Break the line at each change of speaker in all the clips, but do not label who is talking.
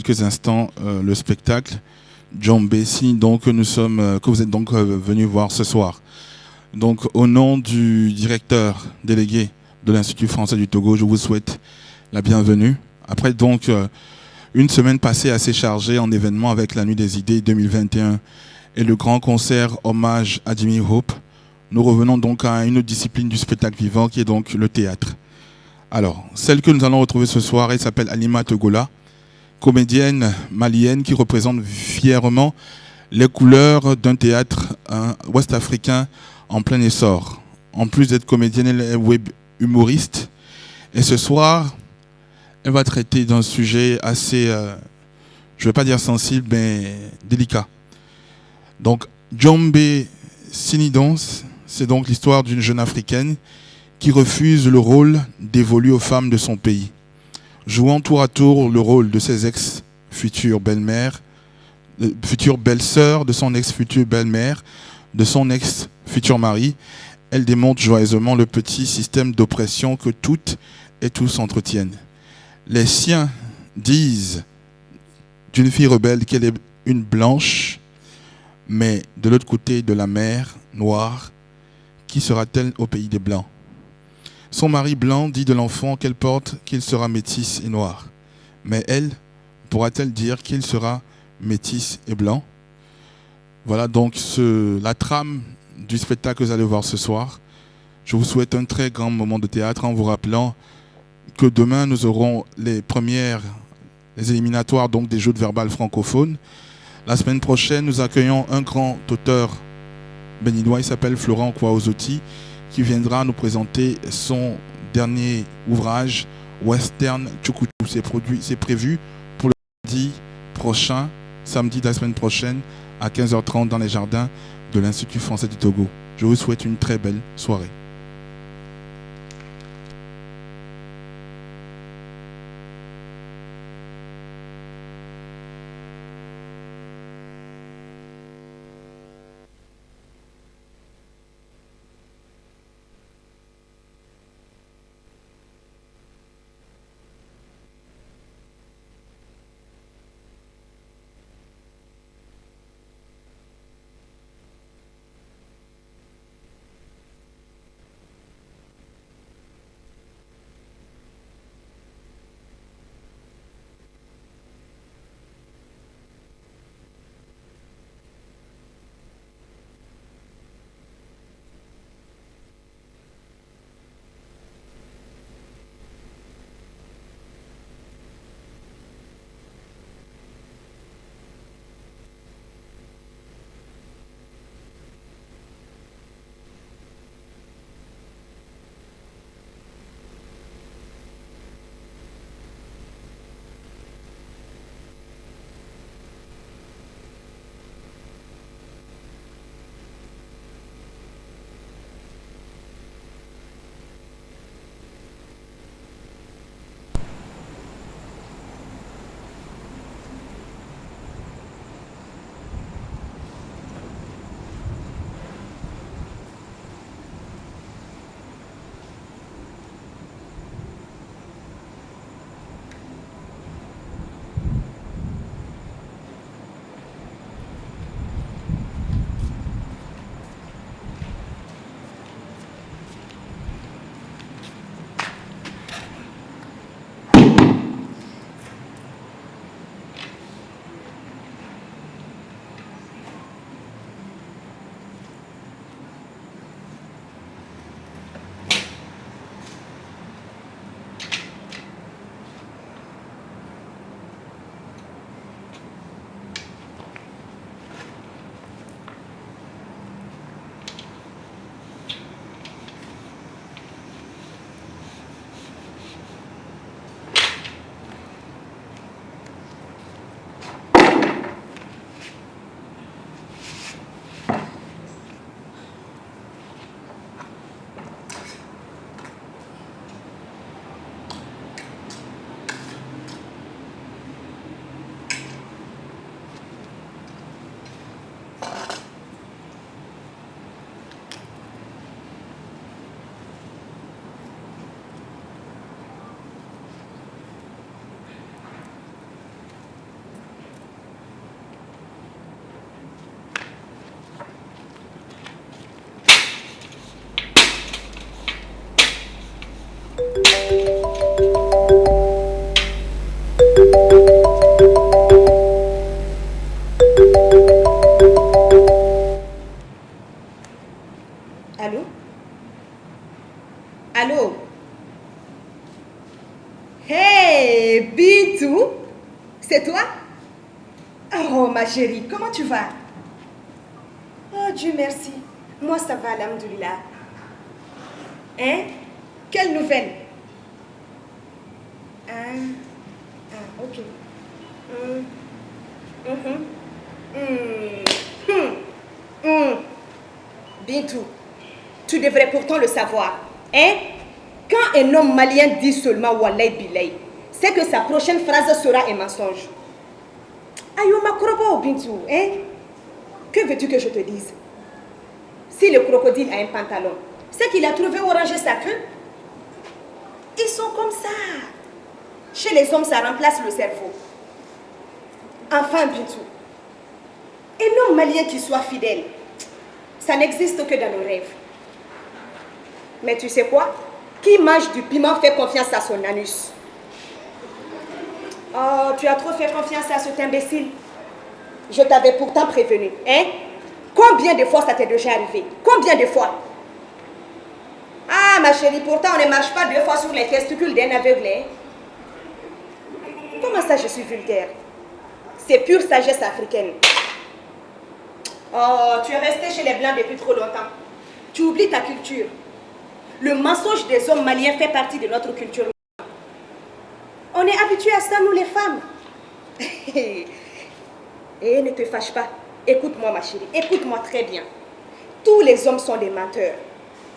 quelques instants le spectacle John Bessie, donc que vous êtes donc venu voir ce soir. Donc au nom du directeur délégué de l'Institut français du Togo, je vous souhaite la bienvenue. Après donc une semaine passée assez chargée en événements avec la Nuit des Idées 2021 et le grand concert hommage à Jimmy Hope, nous revenons donc à une autre discipline du spectacle vivant qui est donc le théâtre. Alors, celle que nous allons retrouver ce soir, elle s'appelle Alima Togola, comédienne malienne qui représente fièrement les couleurs d'un théâtre ouest-africain en plein essor. En plus d'être comédienne, elle est web humoriste. Et ce soir, elle va traiter d'un sujet assez, je ne vais pas dire sensible, mais délicat. Donc, Djombe Sinidons, c'est donc l'histoire d'une jeune africaine qui refuse le rôle dévolu aux femmes de son pays, jouant tour à tour le rôle de ses ex-futures belles-mères, future belle-sœur, de son ex-future belle-mère, de son ex-futur mari. Elle démontre joyeusement le petit système d'oppression que toutes et tous entretiennent. Les siens disent d'une fille rebelle qu'elle est une blanche, mais de l'autre côté de la mer noire, qui sera-t-elle au pays des blancs? Son mari blanc dit de l'enfant qu'elle porte qu'il sera métis et noir. Mais elle, pourra-t-elle dire qu'il sera métis et blanc? Voilà donc la trame du spectacle que vous allez voir ce soir. Je vous souhaite un très grand moment de théâtre en vous rappelant que demain nous aurons les éliminatoires donc des jeux de verbal francophones. La semaine prochaine, nous accueillons un grand auteur béninois, il s'appelle Florent Kwaozotti, qui viendra nous présenter son dernier ouvrage, Western Tchukutu. C'est prévu pour le samedi de la semaine prochaine, à 15h30 dans les jardins de l'Institut français du Togo. Je vous souhaite une très belle soirée.
Hey, Bintou, c'est toi? Oh, ma chérie, comment tu vas? Oh, Dieu merci. Moi, ça va, alhamdoulilah. Hein? Quelle nouvelle? Ok. Hum, mhm, Bintou, tu devrais pourtant le savoir. Hein? Quand un homme malien dit seulement Wallahi Bilay, c'est que sa prochaine phrase sera un mensonge. Ayo ma krobo, Bintou, hein? Que veux-tu que je te dise? Si le crocodile a un pantalon, c'est qu'il a trouvé où ranger sa queue. Ils sont comme ça. Chez les hommes, ça remplace le cerveau. Enfin, Bintou, un homme malien qui soit fidèle, ça n'existe que dans nos rêves. Mais tu sais quoi? Qui mange du piment fait confiance à son anus. Oh, tu as trop fait confiance à cet imbécile. Je t'avais pourtant prévenu, hein? Combien de fois ça t'est déjà arrivé? Combien de fois? Ah, ma chérie, pourtant on ne marche pas 2 fois sur les testicules d'un aveugle, hein? Comment ça, je suis vulgaire? C'est pure sagesse africaine. Oh, tu es resté chez les Blancs depuis trop longtemps. Tu oublies ta culture. Le mensonge des hommes maliens fait partie de notre culture. On est habitués à ça, nous les femmes. Et ne te fâche pas. Écoute-moi, ma chérie. Écoute-moi très bien. Tous les hommes sont des menteurs.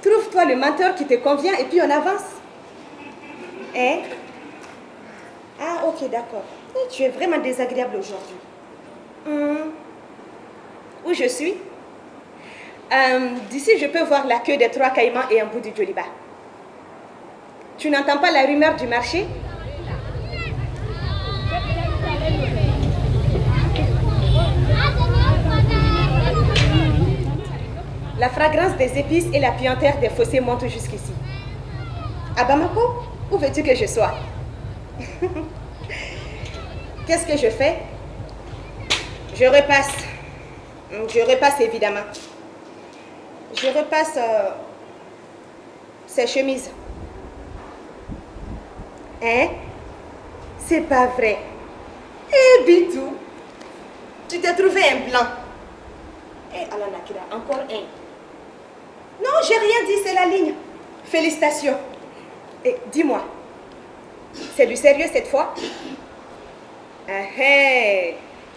Trouve-toi le menteur qui te convient et puis on avance. Hein? Ah, ok, d'accord. Tu es vraiment désagréable aujourd'hui. Où je suis? D'ici, je peux voir la queue des 3 caïmans et un bout du Djoliba. Tu n'entends pas la rumeur du marché? La fragrance des épices et la puanteur des fossés montent jusqu'ici. À Bamako, où veux-tu que je sois? Qu'est-ce que je fais? Je repasse. Je repasse évidemment. Je repasse ces chemises. Hein? C'est pas vrai. Eh, Bintou, tu t'es trouvé un blanc. Eh, Allah Nakira, encore un. Non, j'ai rien dit, c'est la ligne. Félicitations. Et dis-moi, c'est du sérieux cette fois?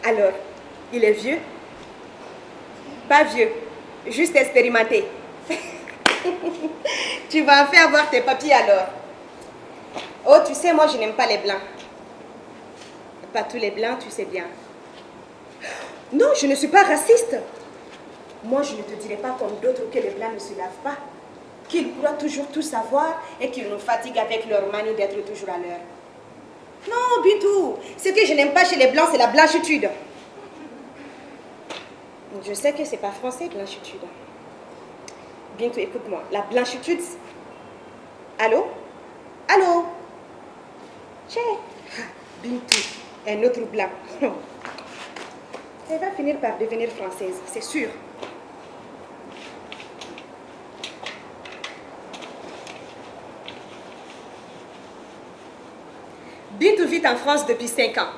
Alors, il est vieux? Pas vieux, juste expérimenté. Tu vas enfin avoir tes papiers alors. Oh, tu sais, moi je n'aime pas les blancs. Pas tous les blancs, tu sais bien. Non, je ne suis pas raciste. Moi, je ne te dirai pas comme d'autres que les blancs ne se lavent pas, qu'ils croient toujours tout savoir et qu'ils nous fatiguent avec leur manie d'être toujours à l'heure. Non, Bintou, ce que je n'aime pas chez les blancs, c'est la blanchitude. Je sais que c'est pas français, blanchitude. Bintou, écoute-moi, la blanchitude... Allô? Allô? Tchè, Bintou, un autre blanc. Elle va finir par devenir française, c'est sûr. Bintou vit en France depuis 5 ans.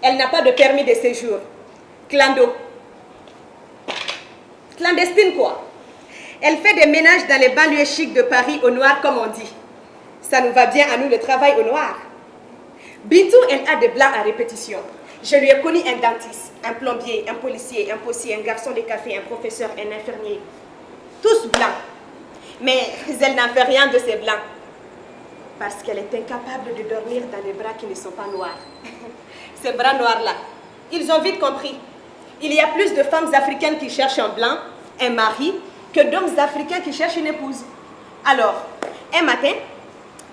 Elle n'a pas de permis de séjour. Clando. Clandestine quoi. Elle fait des ménages dans les banlieues chics de Paris au noir comme on dit. Ça nous va bien à nous le travail au noir. Bintou, elle a des blancs à répétition. Je lui ai connu un dentiste, un plombier, un policier, un postier, un garçon de café, un professeur, un infirmier. Tous blancs. Mais elle n'en fait rien de ces blancs. Parce qu'elle est incapable de dormir dans des bras qui ne sont pas noirs. Ces bras noirs-là, ils ont vite compris. Il y a plus de femmes africaines qui cherchent un blanc, un mari, que d'hommes africains qui cherchent une épouse. Alors, un matin,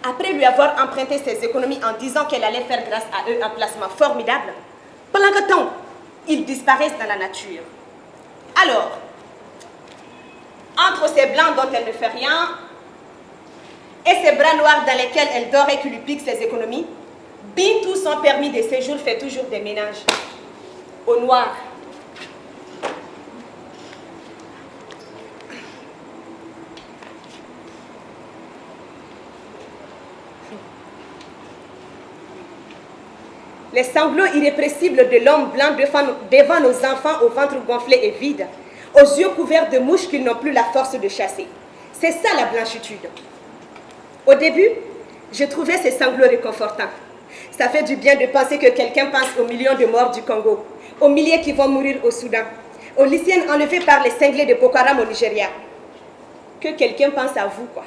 après lui avoir emprunté ses économies en disant qu'elle allait faire grâce à eux un placement formidable, pendant que temps, ils disparaissent dans la nature. Alors, entre ces blancs dont elle ne fait rien et ces bras noirs dans lesquels elle dort et qui lui piquent ses économies, Bintou, sans permis de séjour, fait toujours des ménages. Au noir. Les sanglots irrépressibles de l'homme blanc devant nos enfants au ventre gonflé et vide, aux yeux couverts de mouches qu'ils n'ont plus la force de chasser. C'est ça la blanchitude. Au début, je trouvais ces sanglots réconfortants. Ça fait du bien de penser que quelqu'un pense aux millions de morts du Congo, aux milliers qui vont mourir au Soudan, aux lycéennes enlevées par les cinglés de Boko Haram au Nigeria. Que quelqu'un pense à vous, quoi.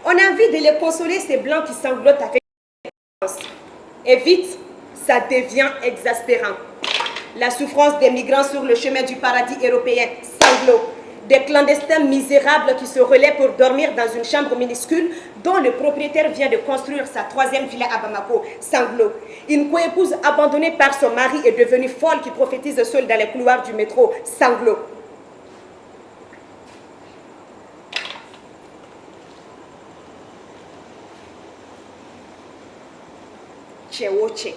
On a envie de les consoler, ces blancs qui sanglotent avec violence. Et vite, ça devient exaspérant. La souffrance des migrants sur le chemin du paradis européen, sanglots. Des clandestins misérables qui se relaient pour dormir dans une chambre minuscule dont le propriétaire vient de construire sa 3e villa à Bamako, sanglots. Une coépouse abandonnée par son mari est devenue folle qui prophétise seule dans les couloirs du métro, sanglots. Tchewoche,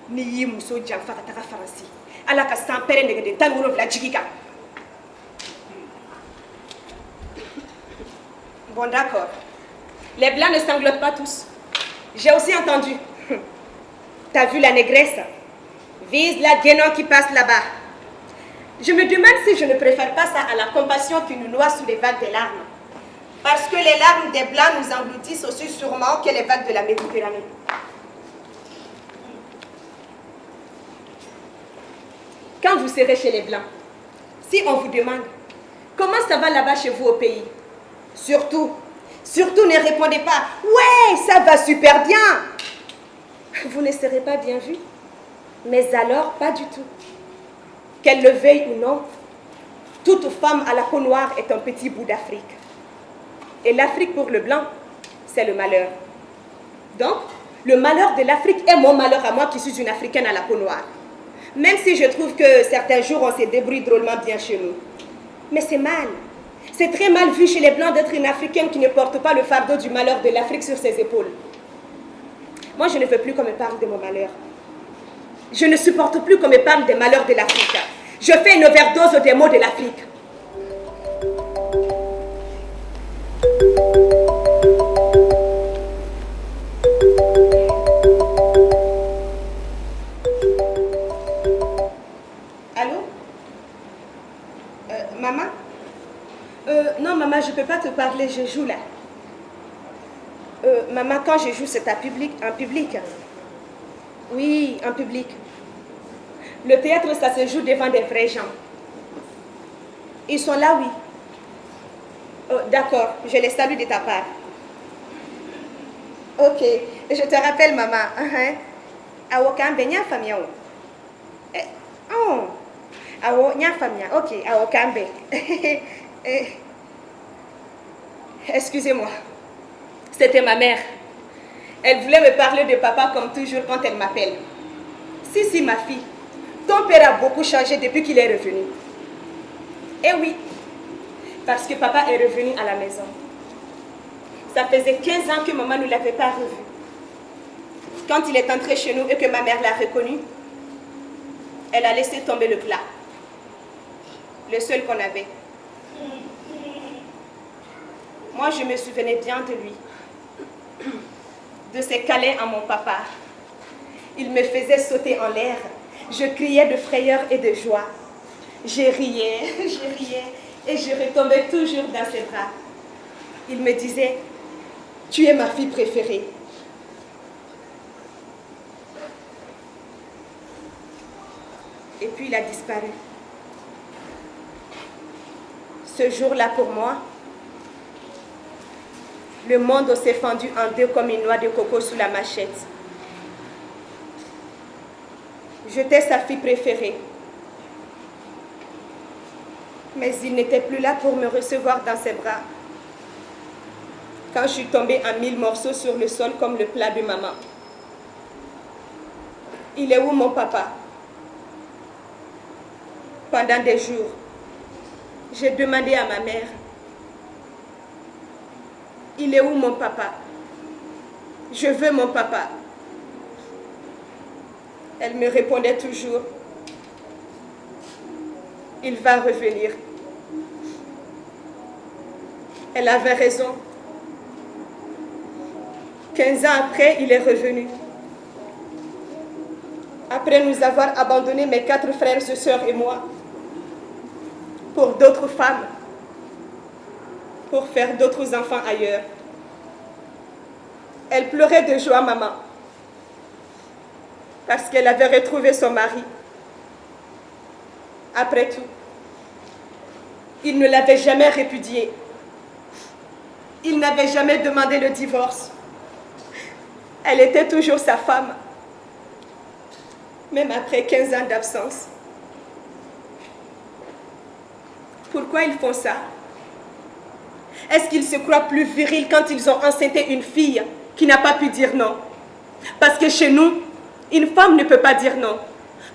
ni muso janfa ka taga faransi. Ala ka san pere nege de tan wolo vla jigika. Bon, d'accord. Les blancs ne sanglotent pas tous. J'ai aussi entendu. T'as vu la négresse? Vise la guénon qui passe là-bas. Je me demande si je ne préfère pas ça à la compassion qui nous noie sous les vagues des larmes. Parce que les larmes des blancs nous engloutissent aussi sûrement que les vagues de la Méditerranée. Quand vous serez chez les blancs, si on vous demande comment ça va là-bas chez vous au pays, surtout ne répondez pas « Ouais, ça va super bien !» Vous ne serez pas bien vu. Mais alors, pas du tout. Qu'elle le veuille ou non, toute femme à la peau noire est un petit bout d'Afrique. Et l'Afrique pour le blanc, c'est le malheur. Donc, le malheur de l'Afrique est mon malheur à moi qui suis une Africaine à la peau noire. Même si je trouve que certains jours, on se débrouille drôlement bien chez nous. Mais c'est mal. C'est très mal vu chez les Blancs d'être une Africaine qui ne porte pas le fardeau du malheur de l'Afrique sur ses épaules. Moi, je ne veux plus qu'on me parle de mon malheur. Je ne supporte plus qu'on me parle des malheurs de l'Afrique. Je fais une overdose des mots de l'Afrique. Allô? Maman? Non, maman, je ne peux pas te parler, je joue là. Maman, quand je joue, c'est en public. Oui, en public. Le théâtre, ça se joue devant des vrais gens. Ils sont là, oui. Oh, d'accord, je les salue de ta part. Ok, je te rappelle, maman. Awo kambe nya famia o. Oh. Awo nya famia. Ok, awo kambe. Excusez-moi. C'était ma mère. Elle voulait me parler de papa comme toujours quand elle m'appelle. Si, ma fille. Ton père a beaucoup changé depuis qu'il est revenu. Eh oui. Parce que papa est revenu à la maison. Ça faisait 15 ans que maman ne l'avait pas revu. Quand il est entré chez nous et que ma mère l'a reconnu, elle a laissé tomber le plat. Le seul qu'on avait. Moi, je me souvenais bien de lui. De ses câlins à mon papa. Il me faisait sauter en l'air. Je criais de frayeur et de joie. Je riais et je retombais toujours dans ses bras. Il me disait, tu es ma fille préférée. Et puis il a disparu. Ce jour-là pour moi, le monde s'est fendu en deux comme une noix de coco sous la machette. J'étais sa fille préférée. Mais il n'était plus là pour me recevoir dans ses bras. Quand je suis tombée en 1000 morceaux sur le sol comme le plat de maman. Il est où mon papa? Pendant des jours, j'ai demandé à ma mère, il est où mon papa? Je veux mon papa. Elle me répondait toujours, il va revenir. Elle avait raison. 15 ans après, il est revenu. après nous avoir abandonnés, mes 4 frères et sœurs et moi, pour d'autres femmes, pour faire d'autres enfants ailleurs. Elle pleurait de joie, maman, parce qu'elle avait retrouvé son mari. Après tout, il ne l'avait jamais répudiée. Il n'avait jamais demandé le divorce. Elle était toujours sa femme, même après 15 ans d'absence. Pourquoi ils font ça? Est-ce qu'ils se croient plus virils quand ils ont enceinté une fille qui n'a pas pu dire non? Parce que chez nous, une femme ne peut pas dire non.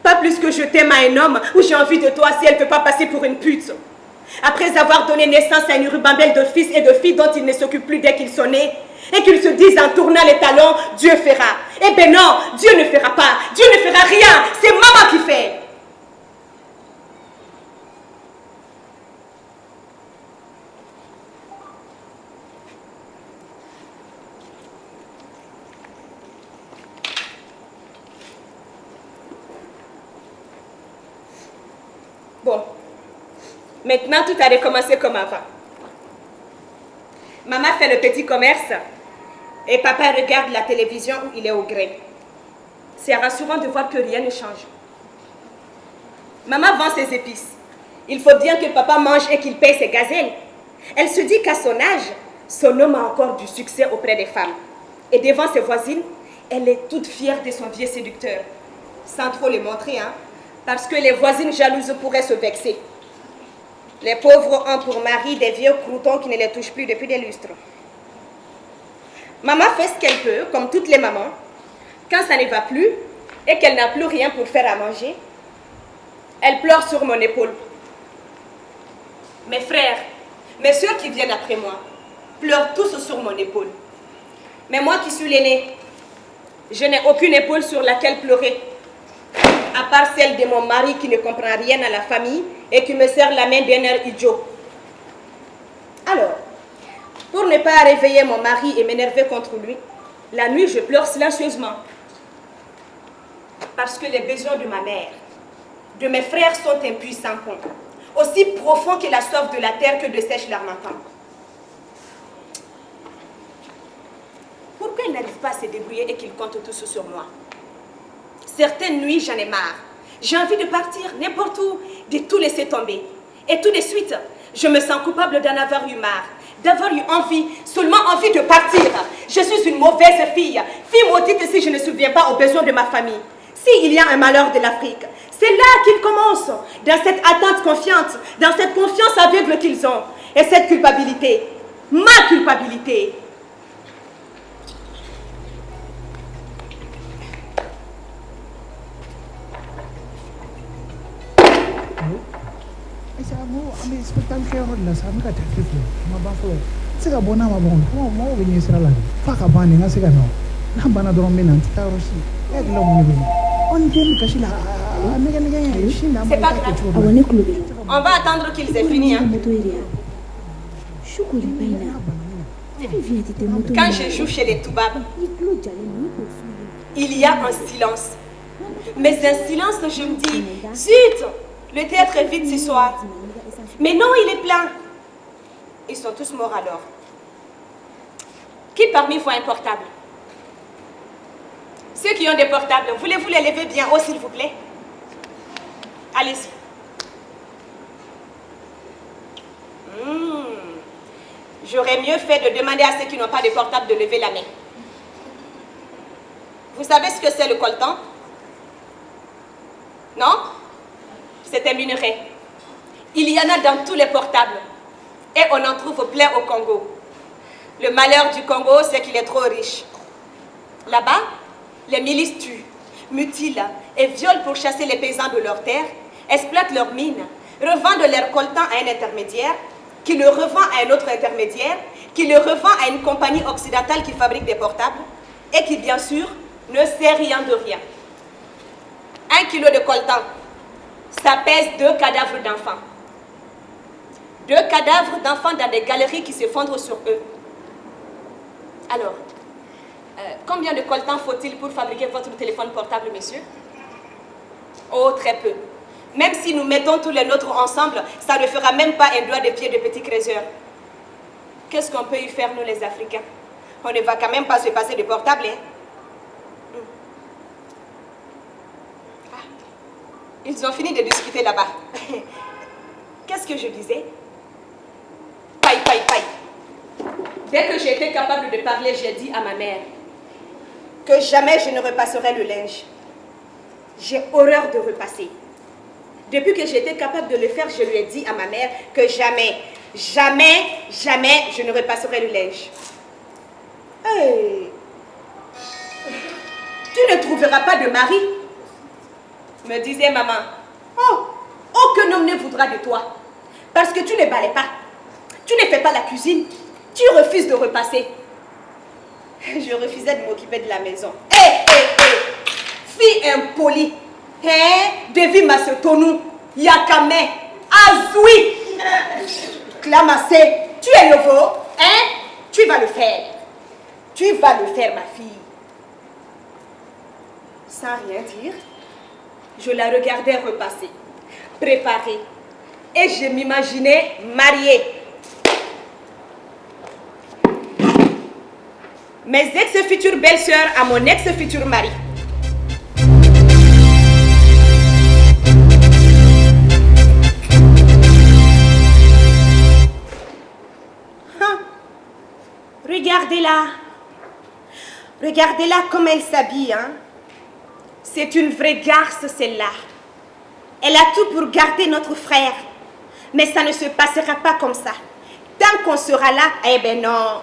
Pas plus que je t'aime à un homme ou j'ai envie de toi si elle ne peut pas passer pour une pute. Après avoir donné naissance à une ribambelle de fils et de filles dont ils ne s'occupent plus dès qu'ils sont nés, et qu'ils se disent en tournant les talons, Dieu fera. Eh bien non, Dieu ne fera pas. Dieu ne fera rien. C'est maman qui fait. Bon, maintenant tout a recommencé comme avant. Maman fait le petit commerce et papa regarde la télévision où il est au gré. C'est rassurant de voir que rien ne change. Maman vend ses épices. Il faut bien que papa mange et qu'il paye ses gazelles. Elle se dit qu'à son âge, son homme a encore du succès auprès des femmes. Et devant ses voisines, elle est toute fière de son vieux séducteur. Sans trop le montrer, hein, parce que les voisines jalouses pourraient se vexer. Les pauvres ont pour mari des vieux croutons qui ne les touchent plus depuis des lustres. Maman fait ce qu'elle peut, comme toutes les mamans. Quand ça ne va plus et qu'elle n'a plus rien pour faire à manger, elle pleure sur mon épaule. Mes frères, mes soeurs qui viennent après moi, pleurent tous sur mon épaule. Mais moi qui suis l'aînée, je n'ai aucune épaule sur laquelle pleurer, à part celle de mon mari qui ne comprend rien à la famille et qui me serre la main d'un air idiot. Alors, pour ne pas réveiller mon mari et m'énerver contre lui, la nuit je pleure silencieusement. Parce que les besoins de ma mère, de mes frères sont un puissant pont, aussi profond que la soif de la terre que de sèche l'harmattan. Pourquoi ils n'arrivent pas à se débrouiller et qu'ils comptent tous sur moi? Certaines nuits, j'en ai marre. J'ai envie de partir n'importe où, de tout laisser tomber. Et tout de suite, je me sens coupable d'en avoir eu marre, d'avoir eu envie, seulement envie de partir. Je suis une mauvaise fille maudite si je ne souviens pas aux besoins de ma famille. S'il y a un malheur de l'Afrique, c'est là qu'il commence, dans cette attente confiante, dans cette confiance aveugle qu'ils ont, et cette culpabilité, ma culpabilité. C'est pas grave. On va attendre qu'ils aient fini. Hein. Quand je joue chez les Toubabs, il y a un silence. Mais un silence, je me dis, zut, le théâtre est vide ce soir. Mais non, il est plein. Ils sont tous morts alors. Qui parmi vous a un portable? Ceux qui ont des portables, voulez-vous les lever bien haut, s'il vous plaît? Allez-y. J'aurais mieux fait de demander à ceux qui n'ont pas de portable de lever la main. Vous savez ce que c'est le coltan? Non? C'est un minerai. Il y en a dans tous les portables. Et on en trouve plein au Congo. Le malheur du Congo, c'est qu'il est trop riche. Là-bas, les milices tuent, mutilent et violent pour chasser les paysans de leurs terres, exploitent leurs mines, revendent leur coltan à un intermédiaire, qui le revend à un autre intermédiaire, qui le revend à une compagnie occidentale qui fabrique des portables et qui, bien sûr, ne sait rien de rien. 1 kilo de coltan, ça pèse 2 cadavres d'enfants. 2 cadavres d'enfants dans des galeries qui s'effondrent sur eux. Alors, combien de coltan faut-il pour fabriquer votre téléphone portable, monsieur? Oh, très peu. Même si nous mettons tous les nôtres ensemble, ça ne fera même pas un doigt de pied de petit créateur. Qu'est-ce qu'on peut y faire, nous les Africains? On ne va quand même pas se passer de portable, hein? Ah. Ils ont fini de discuter là-bas. Qu'est-ce que je disais? Paille, paille, paille. Dès que j'ai été capable de parler, j'ai dit à ma mère que jamais je ne repasserai le linge. J'ai horreur de repasser. Depuis que j'étais capable de le faire, je lui ai dit à ma mère que jamais, jamais, jamais je ne repasserai le linge. Hey. Tu ne trouveras pas de mari, me disait maman. Oh, aucun homme ne voudra de toi. Parce que tu ne balais pas. Tu ne fais pas la cuisine. Tu refuses de repasser. Je refusais de m'occuper de la maison. Fille impolie. Devi Masetonu, Yakame, Azoui, Clamassé. Tu es nouveau, hein? Tu vas le faire. Tu vas le faire, ma fille. Sans rien dire, je la regardais repasser, préparer. Et je m'imaginais mariée. Mes ex-futures belles-sœurs à mon ex-futur mari. Regardez-la. Regardez-la comme elle s'habille, hein. C'est une vraie garce, celle-là. Elle a tout pour garder notre frère. Mais ça ne se passera pas comme ça. Tant qu'on sera là, eh ben non.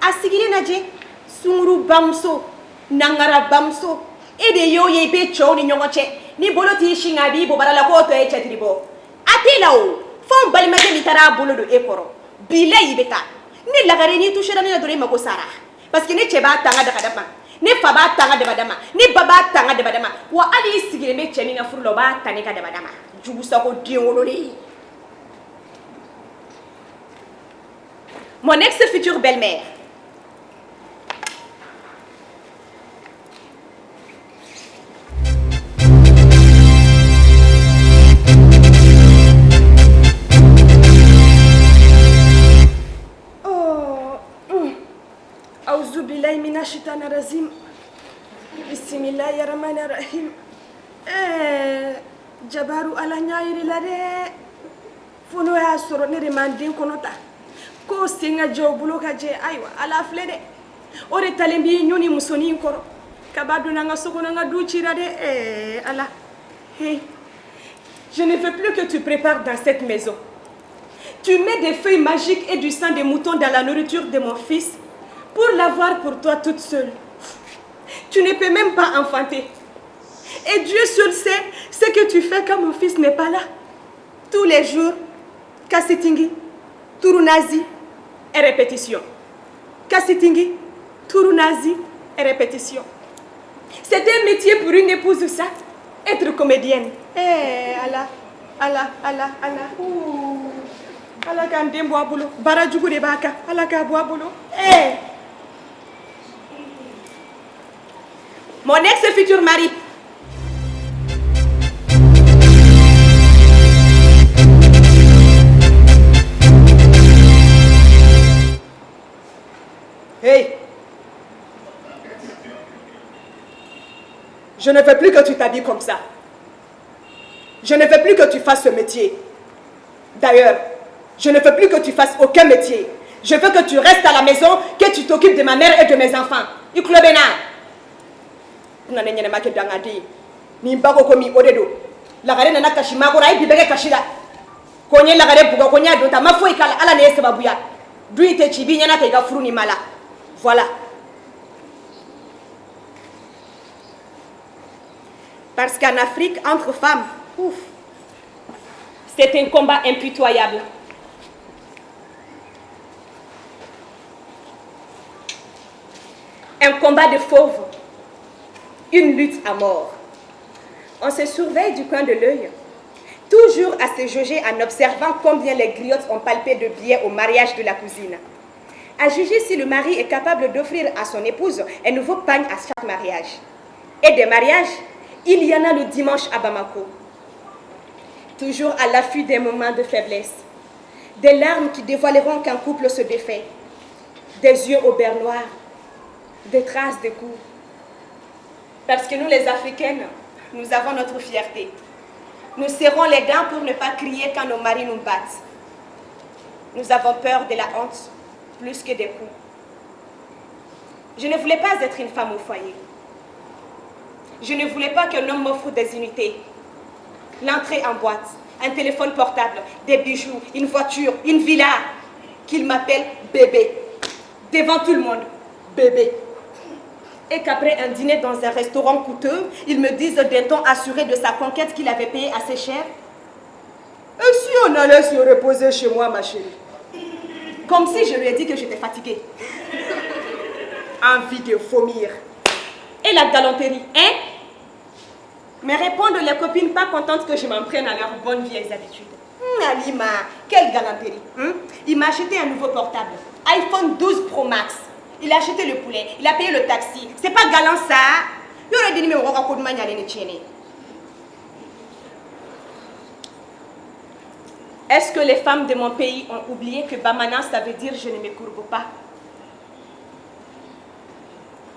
Asigile Nadje, Sunguru Bamso, Nangara Bamso, et de yo ye be chow ni nyongoche, ni boloti shingabi bo barala koto e chatribo. Ate lao, fon balimate litara bolo do ekoro. Bile ibeta. Ni lagare ni touche na dore mako sara. Parce que ni cheba tanga da kadama. Ni faba tanga de badama. Ni baba tanga de badama. Wa ali sigile me cheni na furu lo ba tanika de badama. Jugu sako diololi. Mon ex-future belle-mère. Razim. Bismillahirrahmanirrahim. Jabaru ala nyairi lade. Fono ya soro ne remandin konota. Ko singa jobulo kaje aywa ala flede. Ore talembi nyoni musoni nkoro. Kabadu nanga soko nanga duchira de ala. Hey. Je ne veux plus que tu prépares dans cette maison. Tu mets des feuilles magiques et du sang de mouton dans la nourriture de mon fils pour l'avoir pour toi toute seule. Tu ne peux même pas enfanter. Et Dieu seul sait ce que tu fais quand mon fils n'est pas là. Tous les jours, Kassitingi, Turunazi et répétition. Kassitingi, Turunazi et répétition. C'est un métier pour une épouse, ça. Être comédienne. Allah, Allah, Allah, Allah. Allah kan dem bois boulot. Barajugu de baka. Allah ka bois boulot. Mon ex-futur mari. Hey. Je ne veux plus que tu t'habilles comme ça. Je ne veux plus que tu fasses ce métier. D'ailleurs, je ne veux plus que tu fasses aucun métier. Je veux que tu restes à la maison, que tu t'occupes de ma mère et de mes enfants. Iklobena. Nanenya make dangadi. Ni mbako komi odedo. La gare na kashima ko rai bibege kashida. Konye la gare buga konya dota mafo ikala ala ne sebabuya. Duite chibi nyana taiga furu ni mala. Voilà. Parce qu'en Afrique, entre femmes, c'est un combat impitoyable. Un combat de fauves. Une lutte à mort. On se surveille du coin de l'œil, toujours à se jauger en observant combien les griottes ont palpé de billets au mariage de la cousine. À juger si le mari est capable d'offrir à son épouse un nouveau pagne à chaque mariage. Et des mariages, Il y en a le dimanche à Bamako. Toujours à l'affût des moments de faiblesse. Des larmes qui dévoileront qu'un couple se défait. Des yeux au beurre noir. Des traces de coups. Parce que nous, les Africaines, nous avons notre fierté. Nous serrons les dents pour ne pas crier quand nos maris nous battent. Nous avons peur de la honte plus que des coups. Je ne voulais pas être une femme au foyer. Je ne voulais pas qu'un homme m'offre des unités. L'entrée en boîte, un téléphone portable, des bijoux, une voiture, une villa. Qu'il m'appelle bébé. Devant tout le monde, bébé. Et qu'après un dîner dans un restaurant coûteux, il me dise d'un ton assuré de sa conquête qu'il avait payé assez cher. Et si on allait se reposer chez moi, ma chérie? Comme si je lui ai dit que j'étais fatiguée. Envie de vomir. Et la galanterie, hein? Me répondent les copines pas contentes que je m'en prenne à leurs bonnes vieilles habitudes. Alima, quelle galanterie. Il m'a acheté un nouveau portable. iPhone 12 Pro Max. Il a acheté le poulet. Il a payé le taxi. C'est pas galant ça? Il aurait dit, mais on va coup de manière à l'étienne. Est-ce que les femmes de mon pays ont oublié que Bamana, ça veut dire je ne me courbe pas?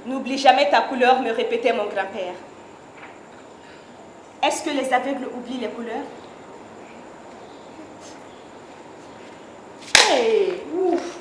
N'oublie jamais ta couleur, me répétait mon grand-père. Est-ce que les aveugles oublient les couleurs? Hey, ouf!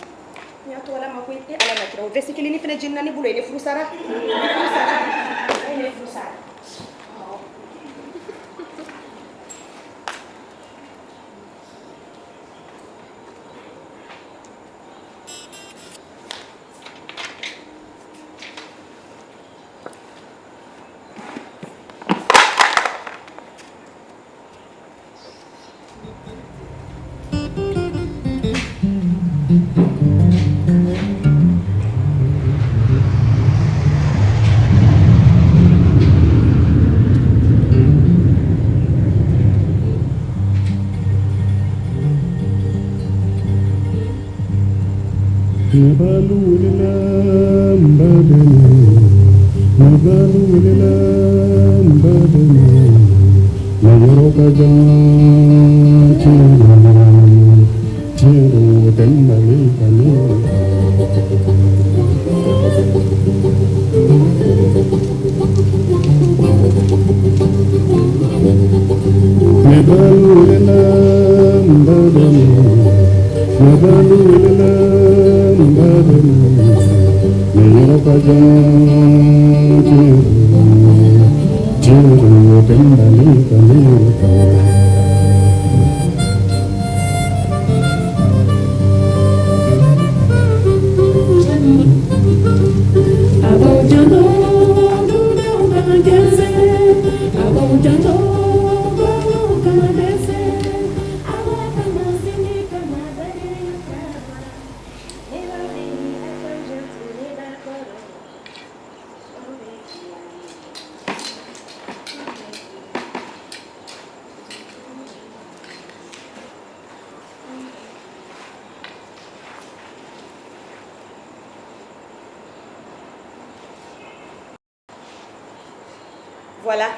Voilà.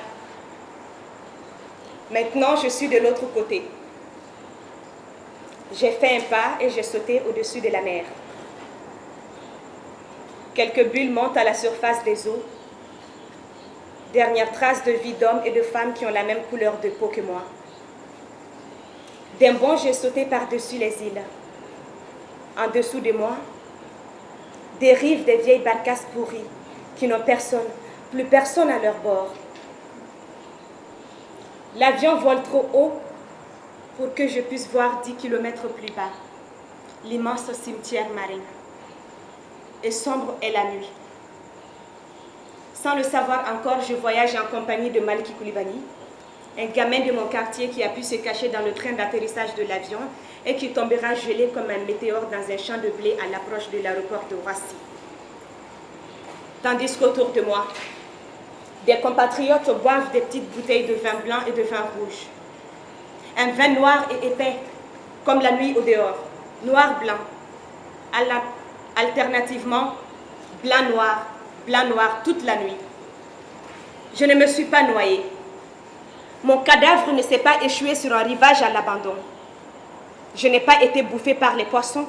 Maintenant, je suis de l'autre côté. J'ai fait un pas et j'ai sauté au-dessus de la mer. Quelques bulles montent à la surface des eaux. Dernière trace de vie d'hommes et de femmes qui ont la même couleur de peau que moi. D'un bond, j'ai sauté par-dessus les îles. En dessous de moi, dérivent des vieilles barcasses pourries qui n'ont personne, plus personne à leur bord. L'avion vole trop haut pour que je puisse voir 10 kilomètres plus bas l'immense cimetière marin. Et sombre est la nuit. Sans le savoir encore, je voyage en compagnie de Maliki Koulibaly, un gamin de mon quartier qui a pu se cacher dans le train d'atterrissage de l'avion et qui tombera gelé comme un météore dans un champ de blé à l'approche de l'aéroport de Roissy. Tandis qu'autour de moi, des compatriotes boivent des petites bouteilles de vin blanc et de vin rouge. Un vin noir et épais, comme la nuit au dehors, noir-blanc. Alternativement, blanc-noir toute la nuit. Je ne me suis pas noyée. Mon cadavre ne s'est pas échoué sur un rivage à l'abandon. Je n'ai pas été bouffée par les poissons.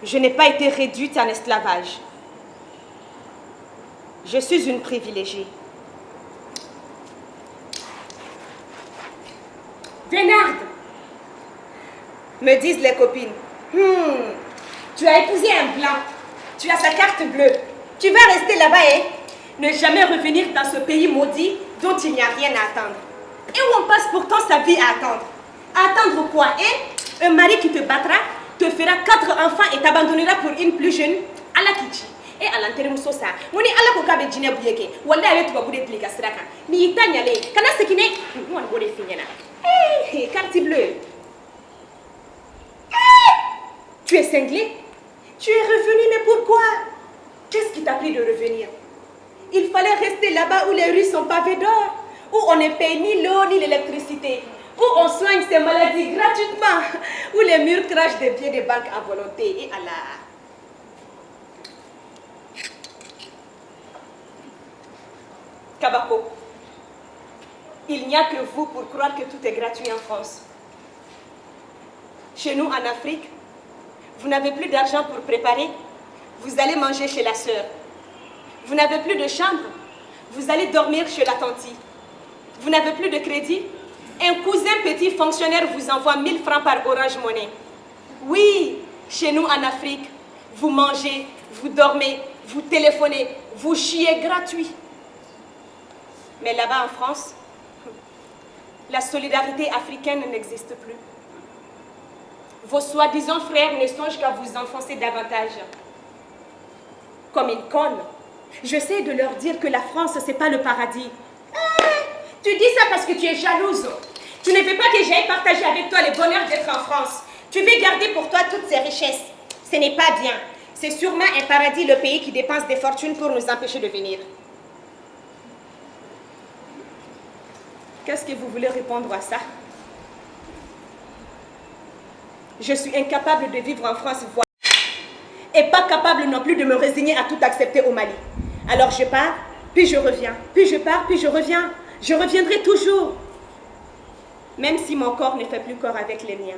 Je n'ai pas été réduite en esclavage. Je suis une privilégiée. Vénarde, me disent les copines. Tu as épousé un blanc. Tu as sa carte bleue. Tu vas rester là-bas et ne jamais revenir dans ce pays maudit dont il n'y a rien à attendre. Et où on passe pourtant sa vie à attendre. À attendre quoi? Un mari qui te battra, te fera 4 enfants et t'abandonnera pour une plus jeune à la kitchi. Et à l'enterrement ça. On est à la coca de Djine Bouyeke. Walla avec toi, vous êtes les Gastraka. Ni Itaniale. Kana ce qui n'est. Nous, on va les finir. Hé, carte bleue. Tu es cinglé? Tu es revenu, mais pourquoi? Qu'est-ce qui t'a pris de revenir? Il fallait rester là-bas où les rues sont pavées d'or, où on ne paye ni l'eau ni l'électricité, où on soigne ses maladies gratuitement, où les murs crachent des billets de banque à volonté. Et Allah. Kabako, il n'y a que vous pour croire que tout est gratuit en France. Chez nous, en Afrique, vous n'avez plus d'argent pour préparer, vous allez manger chez la sœur. Vous n'avez plus de chambre, vous allez dormir chez la tante. Vous n'avez plus de crédit, un cousin petit fonctionnaire vous envoie 1000 francs par Orange Money. Oui, chez nous en Afrique, vous mangez, vous dormez, vous téléphonez, vous chiez gratuit. Mais là-bas en France, la solidarité africaine n'existe plus. Vos soi-disant frères ne songent qu'à vous enfoncer davantage. Comme une conne, j'essaie de leur dire que la France, c'est pas le paradis. Tu dis ça parce que tu es jalouse. Tu ne veux pas que j'aille partager avec toi le bonheur d'être en France. Tu veux garder pour toi toutes ces richesses. Ce n'est pas bien. C'est sûrement un paradis, le pays qui dépense des fortunes pour nous empêcher de venir. Qu'est-ce que vous voulez répondre à ça? Je suis incapable de vivre en France, et pas capable non plus de me résigner à tout accepter au Mali. Alors je pars, puis je reviens, puis je pars, puis je reviens. Je reviendrai toujours, même si mon corps ne fait plus corps avec les miens.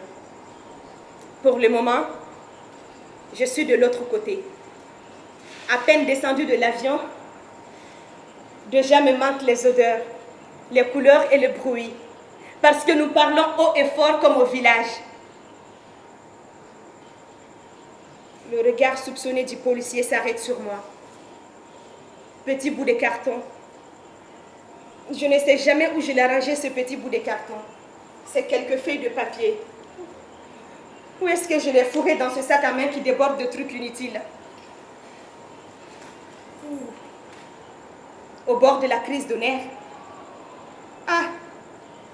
Pour le moment, je suis de l'autre côté. À peine descendu de l'avion, déjà me manquent les odeurs, les couleurs et le bruit, parce que nous parlons haut et fort comme au village. Le regard soupçonné du policier s'arrête sur moi. Petit bout de carton. Je ne sais jamais où je l'ai rangé, ce petit bout de carton. C'est quelques feuilles de papier. Où est-ce que je l'ai fourré dans ce sac à main qui déborde de trucs inutiles? Au bord de la crise de nerfs. Ah,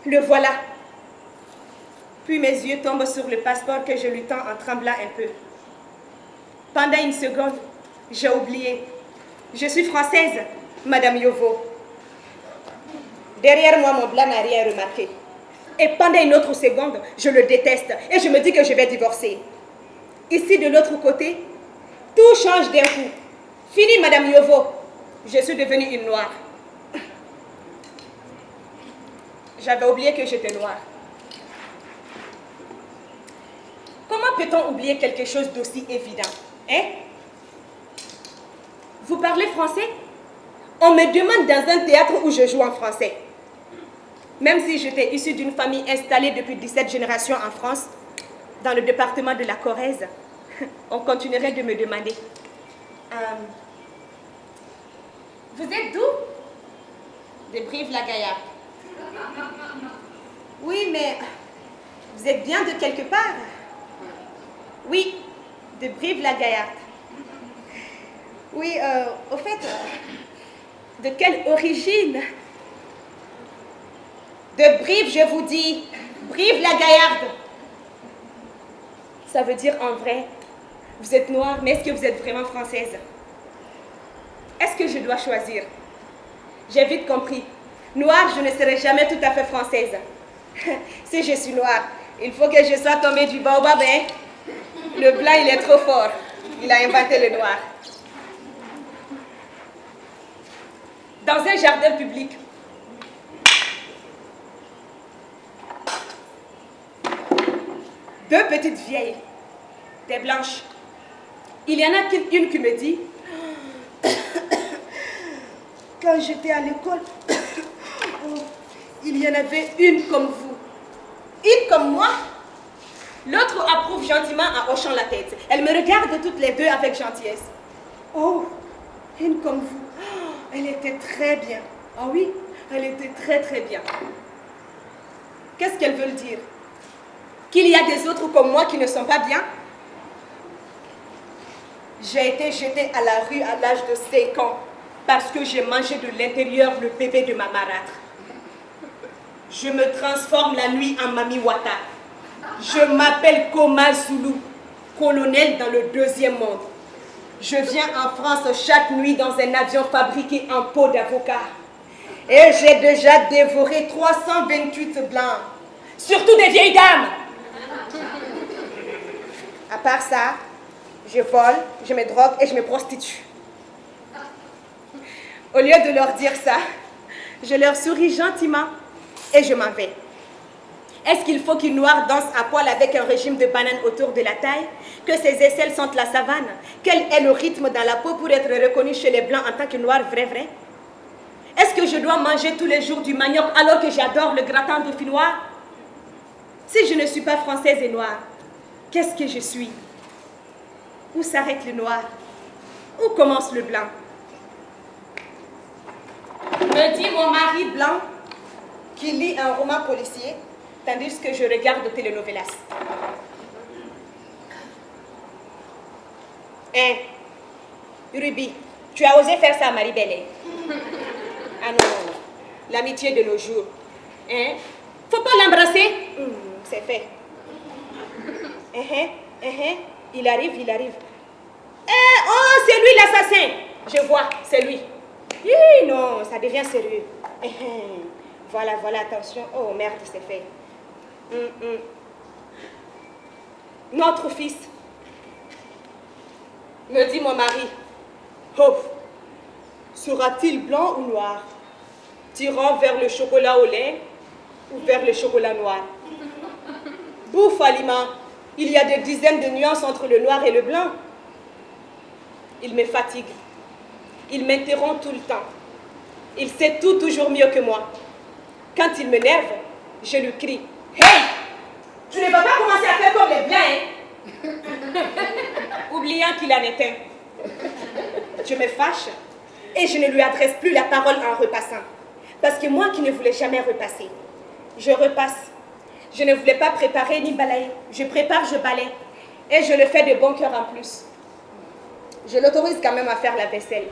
le voilà. Puis mes yeux tombent sur le passeport que je lui tends en tremblant un peu. Pendant une seconde, j'ai oublié. Je suis française, Madame Yovo. Derrière moi, mon blanc n'a rien remarqué. Et pendant une autre seconde, je le déteste et je me dis que je vais divorcer. Ici, de l'autre côté, tout change d'un coup. Fini, Madame Yovo. Je suis devenue une noire. J'avais oublié que j'étais noire. Comment peut-on oublier quelque chose d'aussi évident? Hein? Vous parlez français? On me demande dans un théâtre où je joue en français. Même si j'étais issue d'une famille installée depuis 17 générations en France, dans le département de la Corrèze, on continuerait de me demander. Vous êtes d'où? De Brive-la-Gaillarde. Oui, mais vous êtes bien de quelque part? Oui, de Brive-la-Gaillarde. Oui, au fait, de quelle origine? De Brive, je vous dis. Brive-la-Gaillarde. Ça veut dire en vrai, vous êtes noire, mais est-ce que vous êtes vraiment française? Est-ce que je dois choisir? J'ai vite compris. Noire, je ne serai jamais tout à fait française. Si je suis noire, il faut que je sois tombée du baobab, hein? Le blanc, il est trop fort. Il a inventé le noir. dans un jardin public. Deux petites vieilles, des blanches. Il y en a une qui me dit, quand j'étais à l'école, il y en avait une comme vous. Une comme moi. L'autre approuve gentiment en hochant la tête. Elle me regarde toutes les deux avec gentillesse. Oh, une comme vous. Oh, elle était très bien. Ah oui, elle était très très bien. Qu'est-ce qu'elles veulent dire? Qu'il y a des autres comme moi qui ne sont pas bien? J'ai été jetée à la rue à l'âge de 5 ans parce que j'ai mangé de l'intérieur le bébé de ma marâtre. Je me transforme la nuit en Mami Wata. Je m'appelle Koma Zulu, colonel dans le 2e monde. Je viens en France chaque nuit dans un avion fabriqué en peau d'avocat. Et j'ai déjà dévoré 328 blancs, surtout des vieilles dames. À part ça, je vole, je me drogue et je me prostitue. Au lieu de leur dire ça, je leur souris gentiment et je m'en vais. Est-ce qu'il faut qu'une noire danse à poil avec un régime de bananes autour de la taille? Que ses aisselles sentent la savane? Quel est le rythme dans la peau pour être reconnu chez les blancs en tant que noir vrai? Est-ce que je dois manger tous les jours du manioc alors que j'adore le gratin de finois? Si je ne suis pas française et noire, qu'est-ce que je suis? Où s'arrête le noir? Où commence le blanc? Me dit mon mari blanc qui lit un roman policier tandis que je regarde telenovelas. Hein, Ruby, tu as osé faire ça à Marie-Belle? Ah non, non, non. L'amitié de nos jours. Hein? Faut pas l'embrasser? C'est fait. Il arrive, il arrive. Oh, c'est lui l'assassin. Je vois, c'est lui. Non, ça devient sérieux. Voilà, voilà, attention. Oh, merde, c'est fait. Notre fils, me dit mon mari, oh, sera-t-il blanc ou noir? Tirant vers le chocolat au lait ou vers le chocolat noir? Bouffe, Alima, il y a des dizaines de nuances entre le noir et le blanc. Il me fatigue. Il m'interrompt tout le temps. Il sait tout toujours mieux que moi. Quand il m'énerve, je lui crie. Hey! Tu ne vas pas commencer à faire comme les blancs, hein? Oubliant qu'il en est un. Je me fâche et je ne lui adresse plus la parole en repassant. Parce que moi qui ne voulais jamais repasser, je repasse. Je ne voulais pas préparer ni balayer. Je prépare, je balaye. Et je le fais de bon cœur en plus. Je l'autorise quand même à faire la vaisselle.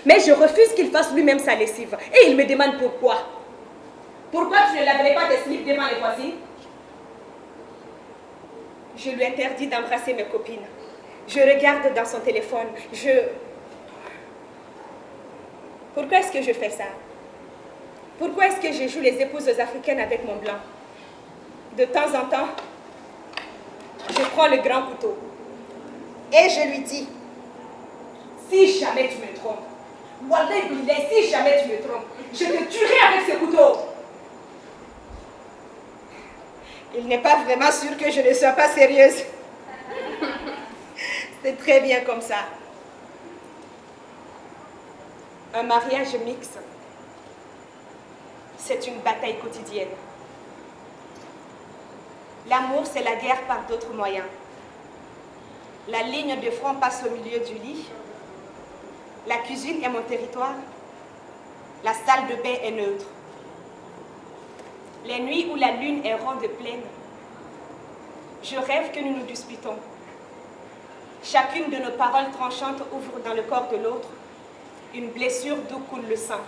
Mais je refuse qu'il fasse lui-même sa lessive. Et il me demande pourquoi. Pourquoi tu ne laverais pas tes slips devant les voisines? Je lui interdis d'embrasser mes copines. Je regarde dans son téléphone. Pourquoi est-ce que je fais ça? Pourquoi est-ce que je joue les épouses africaines avec mon blanc? De temps en temps, je prends le grand couteau et je lui dis, si jamais tu me trompes, Wallah Bilay, si jamais tu me trompes, je te tuerai avec ce couteau. Il n'est pas vraiment sûr que je ne sois pas sérieuse. C'est très bien comme ça. Un mariage mixte, c'est une bataille quotidienne. L'amour, c'est la guerre par d'autres moyens. La ligne de front passe au milieu du lit. La cuisine est mon territoire. La salle de bain est neutre. Les nuits où la lune est ronde et pleine, je rêve que nous nous disputons. Chacune de nos paroles tranchantes ouvre dans le corps de l'autre une blessure d'où coule le sang.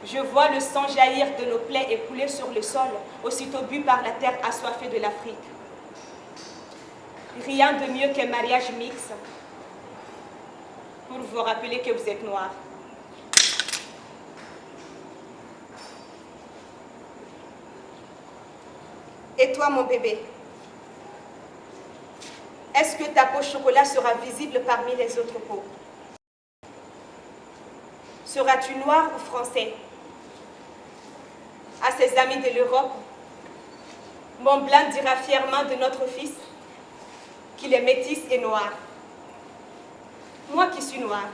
Je vois le sang jaillir de nos plaies et couler sur le sol, aussitôt bu par la terre assoiffée de l'Afrique. Rien de mieux qu'un mariage mixte pour vous rappeler que vous êtes noirs. Et toi, mon bébé, est-ce que ta peau chocolat sera visible parmi les autres peaux? Seras-tu noir ou français? À ses amis de l'Europe, mon blanc dira fièrement de notre fils qu'il est métis et noir. Moi qui suis noire,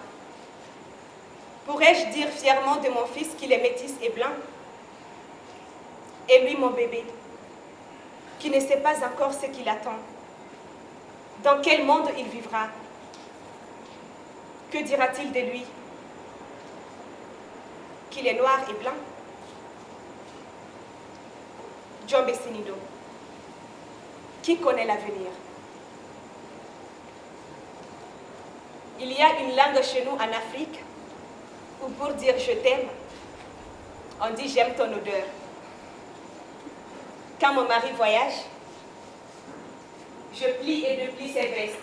pourrais-je dire fièrement de mon fils qu'il est métis et blanc? Et lui, mon bébé, qui ne sait pas encore ce qu'il attend, dans quel monde il vivra? Que dira-t-il de lui? Qu'il est noir et blanc? Djombe Sinido, qui connaît l'avenir? Il y a une langue chez nous en Afrique où pour dire je t'aime, on dit j'aime ton odeur. Quand mon mari voyage, je plie et déplie ses vestes,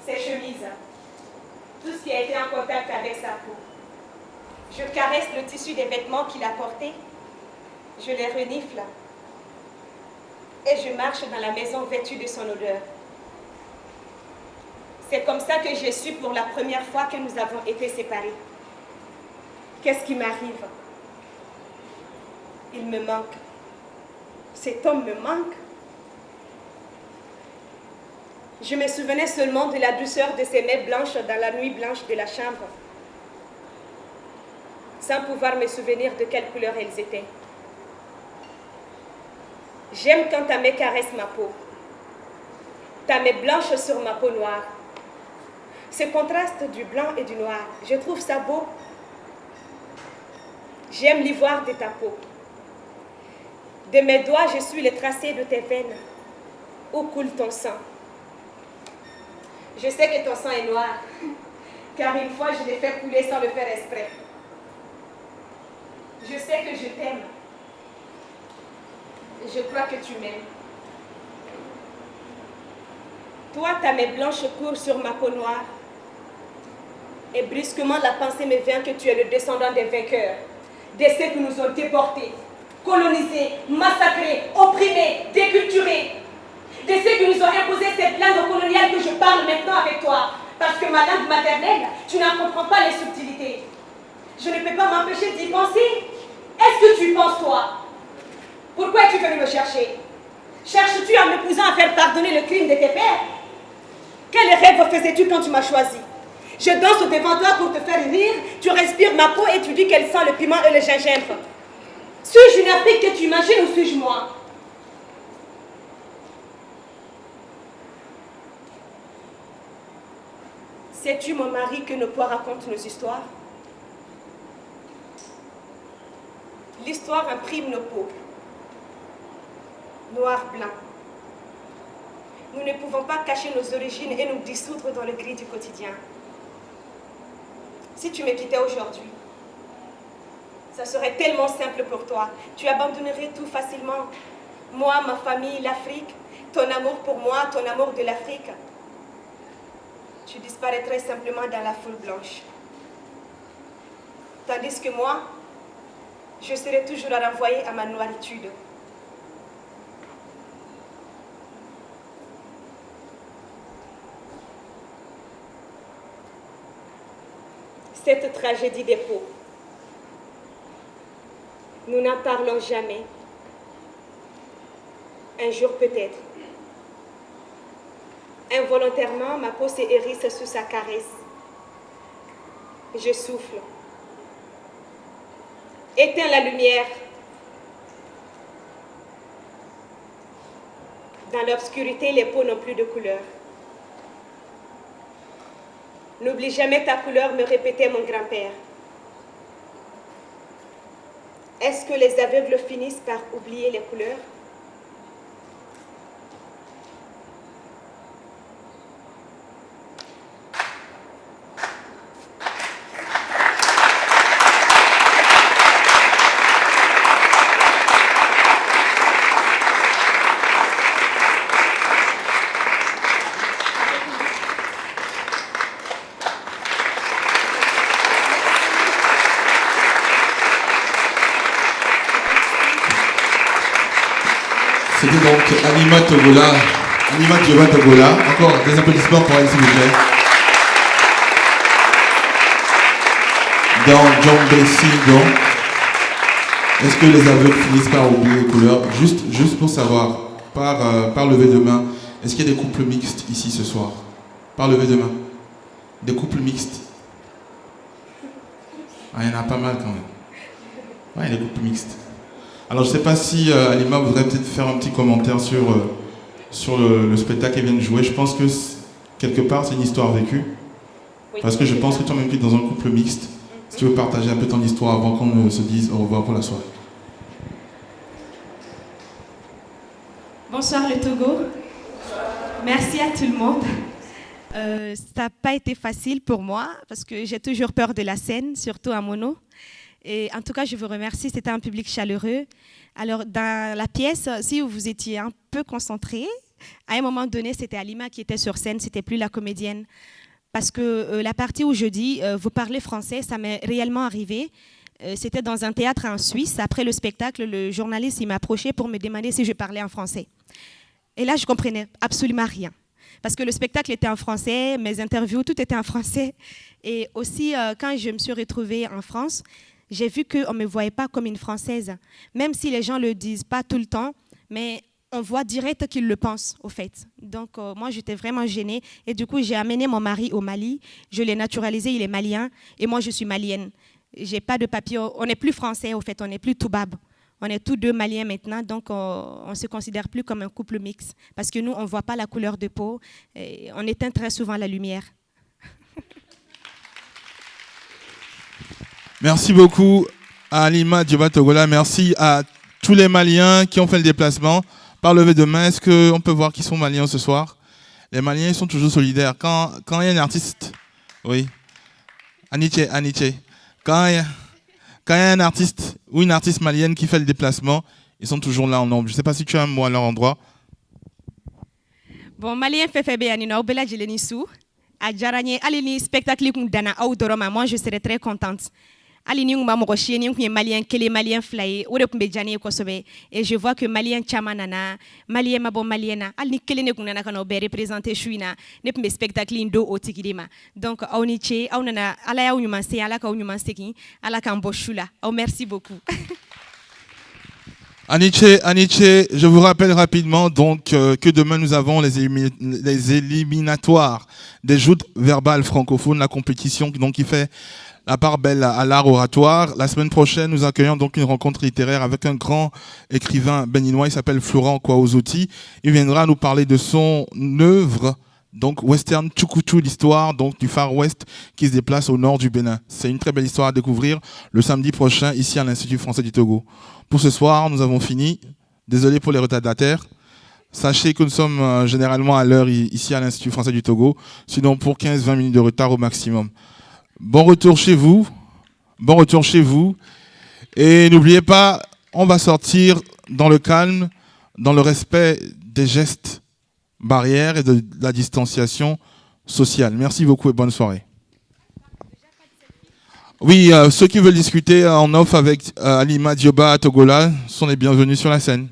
ses chemises, tout ce qui a été en contact avec sa peau. Je caresse le tissu des vêtements qu'il a portés, je les renifle et je marche dans la maison vêtue de son odeur. C'est comme ça que j'ai su pour la première fois que nous avons été séparés. Qu'est-ce qui m'arrive? Il me manque. Cet homme me manque. Je me souvenais seulement de la douceur de ses mains blanches dans la nuit blanche de la chambre, sans pouvoir me souvenir de quelle couleur elles étaient. J'aime quand ta main caresse ma peau, ta main blanche sur ma peau noire. Ce contraste du blanc et du noir, je trouve ça beau. J'aime l'ivoire de ta peau. De mes doigts, je suis le tracé de tes veines. Où coule ton sang? Je sais que ton sang est noir, car une fois je l'ai fait couler sans le faire exprès. Je sais que je t'aime. Je crois que tu m'aimes. Toi, ta main blanche court sur ma peau noire. Et brusquement, la pensée me vient que tu es le descendant des vainqueurs, de ceux qui nous ont déportés, colonisés, massacrés, opprimés, déculturés, de ceux qui nous ont imposé cette langue coloniale que je parle maintenant avec toi. Parce que ma langue maternelle, tu n'en comprends pas les subtilités. Je ne peux pas m'empêcher d'y penser. Est-ce que tu y penses, toi? Pourquoi es-tu venu me chercher? Cherches-tu en m'épousant à faire pardonner le crime de tes pères? Quel rêve faisais-tu quand tu m'as choisi? Je danse devant toi pour te faire rire, tu respires ma peau et tu dis qu'elle sent le piment et le gingembre. Suis-je une Afrique que tu imagines ou suis-je moi? Sais-tu, mon mari, que nos poids racontent nos histoires? L'histoire imprime nos peaux, noir, blanc. Nous ne pouvons pas cacher nos origines et nous dissoudre dans le gris du quotidien. Si tu me quittais aujourd'hui, ça serait tellement simple pour toi. Tu abandonnerais tout facilement. Moi, ma famille, l'Afrique, ton amour pour moi, ton amour de l'Afrique. Tu disparaîtrais simplement dans la foule blanche. Tandis que moi, je serais toujours renvoyée à ma noiritude. Cette tragédie des peaux, nous n'en parlons jamais. Un jour peut-être. Involontairement, ma peau se hérisse sous sa caresse. Je souffle. Éteins la lumière. Dans l'obscurité, les peaux n'ont plus de couleur. N'oublie jamais ta couleur, me répétait mon grand-père. Est-ce que les aveugles finissent par oublier les couleurs?
C'était donc Anima Togola, Anima Dioba Togola. Encore des applaudissements pour elle, s'il vous plaît. dans John Bessie, donc, est-ce que les aveugles finissent par oublier les couleurs? Juste pour savoir, par lever de main, est-ce qu'il y a des couples mixtes ici ce soir? Par lever de main. Des couples mixtes. Ah, il y en a pas mal quand même. Ouais, les couples mixtes. Alors je ne sais pas si Halima voudrait peut-être faire un petit commentaire sur le spectacle qu'elle vient de jouer. Je pense que quelque part c'est une histoire vécue. Oui. Parce que je pense que tu es même dans un couple mixte. Si tu veux partager un peu ton histoire avant qu'on se dise au revoir pour la soirée.
Bonsoir le Togo. Merci à tout le monde. Ça n'a pas été facile pour moi parce que j'ai toujours peur de la scène, surtout à mono. Et en tout cas, je vous remercie, c'était un public chaleureux. Alors, dans la pièce, si vous étiez un peu concentrés, à un moment donné, c'était Halima qui était sur scène, c'était plus la comédienne. Parce que la partie où je dis « vous parlez français », ça m'est réellement arrivé. C'était dans un théâtre en Suisse. Après le spectacle, le journaliste il m'a approché pour me demander si je parlais en français. Et là, je ne comprenais absolument rien. Parce que le spectacle était en français, mes interviews, tout était en français. Et aussi, quand je me suis retrouvée en France, j'ai vu qu'on ne me voyait pas comme une Française. Même si les gens ne le disent pas tout le temps, mais on voit direct qu'ils le pensent, au fait. Donc, moi, j'étais vraiment gênée. Et du coup, j'ai amené mon mari au Mali. Je l'ai naturalisé, il est malien. Et moi, je suis malienne. Je n'ai pas de papier. On n'est plus français, au fait. On n'est plus toubab. On est tous deux maliens maintenant, donc on ne se considère plus comme un couple mixte. Parce que nous, on ne voit pas la couleur de peau. Et on éteint très souvent la lumière.
Merci beaucoup à Halima Dioba Togola. Merci à tous les Maliens qui ont fait le déplacement. Par lever de main, est-ce qu'on peut voir qui sont Maliens ce soir? Les Maliens, ils sont toujours solidaires. Quand il y a un artiste... Oui. Aniche. Quand il y a un artiste ou une artiste malienne qui fait le déplacement, ils sont toujours là en nombre. Je ne sais pas si tu as un mot à leur endroit.
Bon, Malien fait bien, Bella Jelenisu. À Jaranye, allez, spectacle dana Audoroma, moi je serais très contente. Allez, nous sommes Maliens, que les Maliens fly, et je vois que Maliens Chamanana, Maliens Mabo Maliena, allez, que les Nukuna Kanobe représenté Chouina, ne peut spectacle indo au Tikidima. Donc, Auniche, Aunana, Alaya Unumanse, Alaka Unumanseki, Alaka Mboshula. Oh, merci beaucoup.
Aniche, je vous rappelle rapidement donc que demain nous avons les éliminatoires des joutes verbales francophones, la compétition donc qui fait la part belle à l'art oratoire. La semaine prochaine, nous accueillons donc une rencontre littéraire avec un grand écrivain béninois, il s'appelle Florent Kwaozoti. Il viendra nous parler de son œuvre, donc Western Tchoukoutchou, l'histoire donc du Far West qui se déplace au nord du Bénin. C'est une très belle histoire à découvrir le samedi prochain ici à l'Institut français du Togo. Pour ce soir, nous avons fini. Désolé pour les retardataires. Sachez que nous sommes généralement à l'heure ici à l'Institut français du Togo, sinon pour 15-20 minutes de retard au maximum. Bon retour chez vous. Et n'oubliez pas, on va sortir dans le calme, dans le respect des gestes barrières et de la distanciation sociale. Merci beaucoup et bonne soirée. Oui, ceux qui veulent discuter en off avec Halima Dioba Togola sont les bienvenus sur la scène.